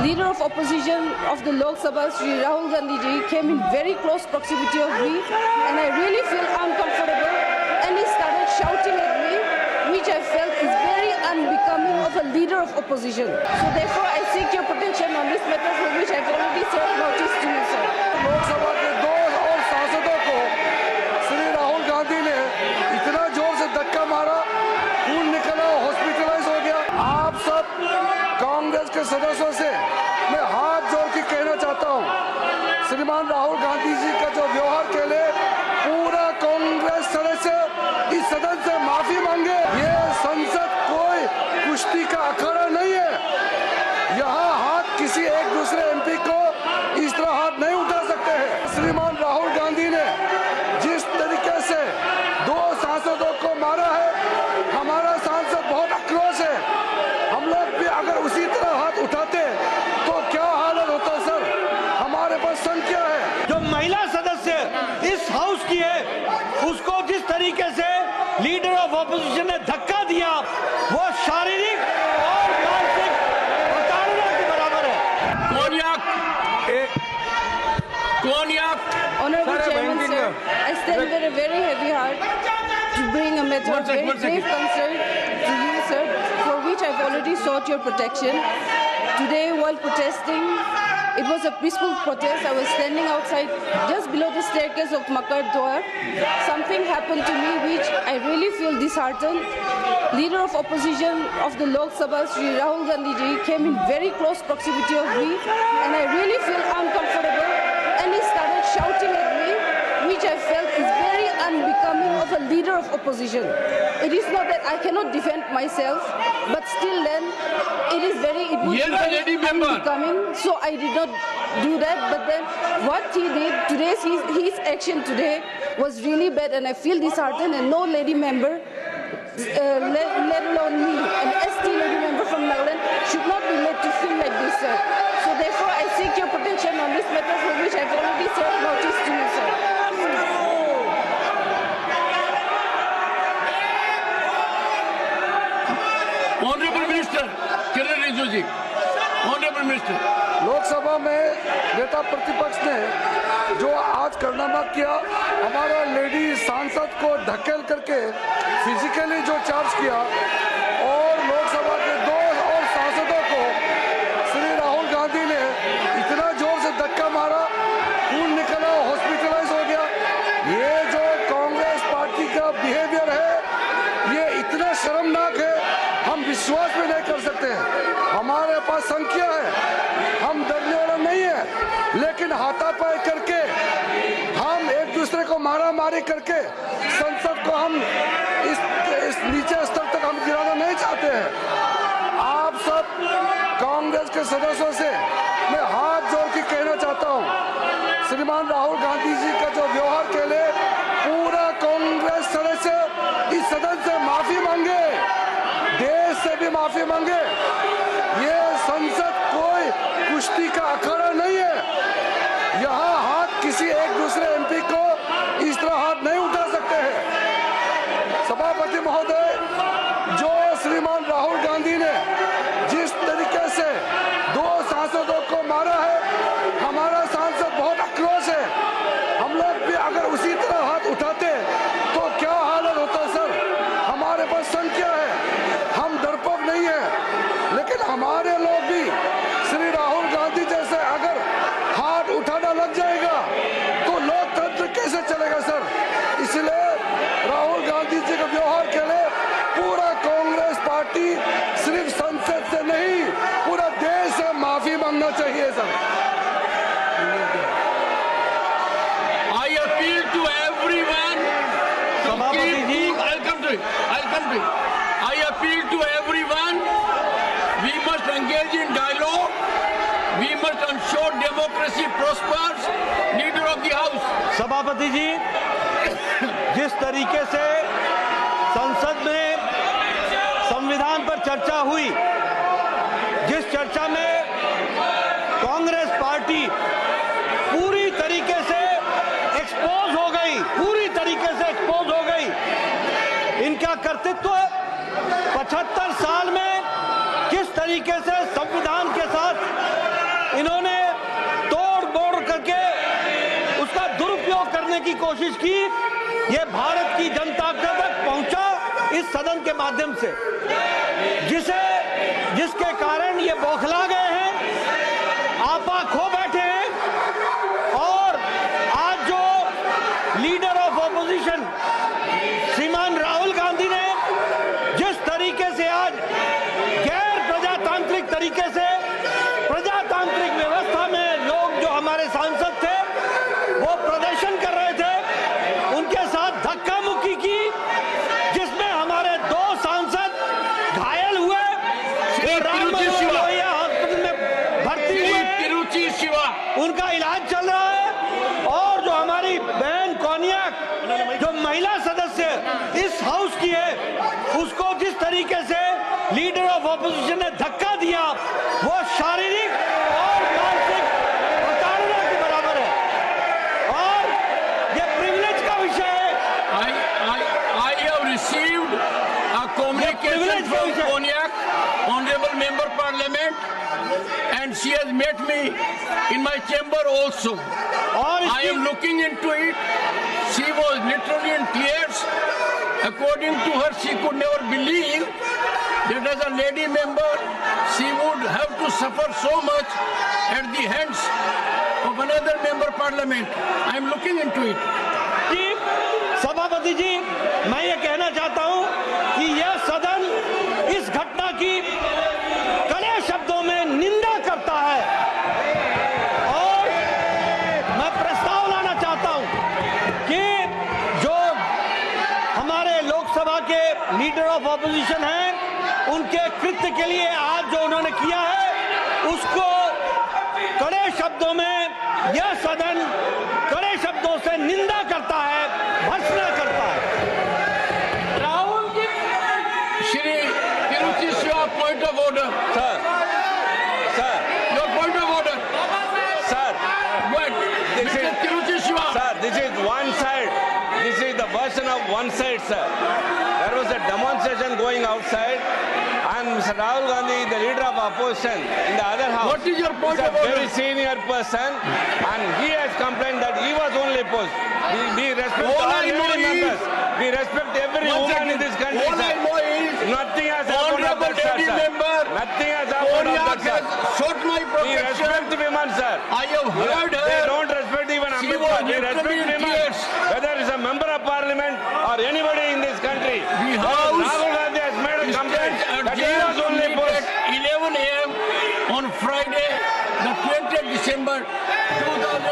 leader of opposition of the Lok Sabha, Shri Rahul Gandhi ji, came in very close proximity of me, and I really feel uncomfortable, and he started shouting at me, which I felt is very unbecoming of a leader of opposition. So therefore, I seek your protection on this matter, for which I've already served notice to you, sir. Lok Sabha के दो और सांसदों को श्री राहुल गांधी ने इतना जोर से धक्का मारा, खून निकला, हॉस्पिटलाइज हो गया। आप सब कांग्रेस के सदस्यों से मैं हाथ जोड़ के कहना चाहता हूँ, श्रीमान राहुल गांधी जी का जो व्यवहार के लिए पूरा कांग्रेस सदस्य इस सदन से माफी मांगे। ये संसद कोई कुश्ती का अखाड़ा नहीं है। यहाँ हाथ किसी एक दूसरे एमपी को इस तरह हाथ नहीं उठा सकते हैं। श्रीमान राहुल गांधी ने जिस तरीके से दो सांसदों को मारा है, हमारा सांसद बहुत आक्रोश है। हम लोग भी अगर उसी तरह हाथ उठाते तो क्या हालत होता सर। हमारे पास संख्या है। जो महिला सदस्य इस हाउस की है, उसको जिस तरीके से लीडर ऑफ ऑपोजिशन ने धक्का दिया, वो शारीरिक और मानसिक प्रताड़ना के बराबर है। Honorable Chairman, sir, I stand with a very heavy heart to bring a matter of very grave concern to you, sir, for which I've already sought your protection. Today, while protesting, it was a peaceful protest. I was standing outside just below the staircase of Makar Dwar. Something happened to me which I really feel disheartened. Leader of opposition of the Lok Sabha, Shri Rahul Gandhi ji, came in very close proximity of me, and I really feel uncomfortable, and he started shouting at me, which I felt is very unbecoming of a leader of opposition. It is not that I cannot defend myself, but still then, it would be very unbecoming, so I did not do that. But then what he did, his action today was really bad, and I feel disheartened, and no lady member, let alone me, an ST lady member from Nagaland, should not be made to feel like this, sir. So therefore, I seek your protection on this matter, for which I've already served notice to you, sir. Honorable Minister, Kiran Rijiju ji, Honorable Minister. Lok Sabha में नेता प्रतिपक्ष ने जो आज कारनामा किया, हमारा lady सांसद को धकेल करके फिजिकली जो चार्ज किया, और लोकसभा के दो और सांसदों को श्री राहुल गांधी ने इतना जोर से धक्का मारा, खून निकला, हॉस्पिटलाइज हो गया। ये जो कांग्रेस पार्टी का बिहेवियर है, ये इतना शर्मनाक है, हम विश्वास भी नहीं कर सकते हैं। हमारे पास संख्या है, हम डरने वाला नहीं है, लेकिन हाथापाई करके हम एक दूसरे को मारा मारी करके संसद को हम इस नीचे स्तर तक हम गिराना नहीं चाहते हैं। आप सब कांग्रेस के सदस्यों से मैं हाथ जोड़ के कहना चाहता हूं, श्रीमान राहुल गांधी जी का जो व्यवहार के लिए पूरा कांग्रेस सदस्य इस सदन से माफी मांगे, देश से भी माफी मांगे। ये संसद कोई कुश्ती का अखाड़ा नहीं है। यहाँ हाथ किसी एक दूसरे एमपी को इस तरह हाथ नहीं उठा सकते हैं। सभापति महोदय, जो श्रीमान राहुल गांधी ने जिस तरीके से दो सांसदों को मारा है, हमारा सांसद बहुत आक्रोश है। हम लोग भी अगर उसी तरह हाथ उठाते तो क्या हालत होता सर। हमारे पास संख्या है, हम डरपोक नहीं है, लेकिन हमारे लोग भी श्री राहुल गांधी जैसे अगर हाथ उठाना लग जाएगा तो लोकतंत्र कैसे चलेगा सर। इसलिए राहुल गांधी जी के व्यवहार के लिए पूरा कांग्रेस पार्टी सिर्फ संसद से नहीं, पूरा देश से माफी मांगना चाहिए sir. I appeal to everyone to keep cool. I'll come to it. I appeal to everyone. We must engage in dialogue. We must ensure democracy prospers. Leader of the House. सभापति जी, जिस तरीके से संसद में संविधान पर चर्चा हुई, जिस चर्चा में कांग्रेस पार्टी पूरी तरीके से एक्सपोज हो गई, इनका कर्तृत्व 75 साल में किस तरीके से संविधान के साथ करने की कोशिश की, ये भारत की जनता तक पहुंचा इस सदन के माध्यम से, जिसके कारण ये बौखला गए हैं, आपा खो बैठे हैं। और आज जो लीडर ऑफ ऑपोजिशन श्रीमान राहुल गांधी ने जिस तरीके से आज गैर प्रजातांत्रिक तरीके से प्रजातांत्रिक व्यवस्था में लोग जो हमारे सांसद थे वो प्रदर्शन कर रहे थे, उनके साथ धक्का मुक्की की, जिसमें हमारे 2 सांसद घायल हुए, हॉस्पिटल में भर्ती हुए, उनका इलाज चल रहा है। और जो हमारी बहन कोनियाक जो महिला सदस्य इस हाउस की है, उसको जिस तरीके से लीडर ऑफ ऑपोजिशन ने धक्का दिया, वो शारीरिक और मानसिक प्रताड़ना के बराबर है और ये प्रिविलेज का विषय है। I have received a communication from Konyak, Honorable Member Parliament, and she has met me in my chamber also. I am looking into it. She was literally in tears. According to her, she could never believe that as a lady member, she would have to suffer so much at the hands of another member parliament. I am looking into it. सभापति जी, मैं ये कहना चाहता हूं कि यह सदन इस घटना की कड़े शब्दों में निंदा करता है और मैं प्रस्ताव लाना चाहता हूं कि जो हमारे लोकसभा के लीडर ऑफ ऑपोजिशन हैं, उनके कृत्य के लिए आज जो उन्होंने किया है, उसको कड़े शब्दों में यह सदन कड़े शब्दों से निंदा करता है, भर्त्सना करता है। Rahul ji, Shri Tiruchi Shiva, point of order. Sir, Your point of order. sir, What? This Mr. is- Tiruchi Shiva. sir, this is one side. This is the version of one side, sir. There was a demonstration going outside, and Mr. Rahul Gandhi, the leader of opposition, in the other house. What is your point is of a order? very senior person, and he has complained that he was only opposed. We respect All all I know lady is- members. We respect every One woman second. in this country, All I sir. know is Nothing has happened of Honorable that, sir, lady sir. member Nothing has happened of Konyak that, has sir. sought my We protection. respect women, sir. I have heard her. They don't respect even She Ambedkar. was We literally respect in women, tears. whether it's a member of parliament or anybody in this country. The But House Rahul Gandhi has made a complaint that he was only at opposed. 11 a.m. on Friday, the 20th December 2000.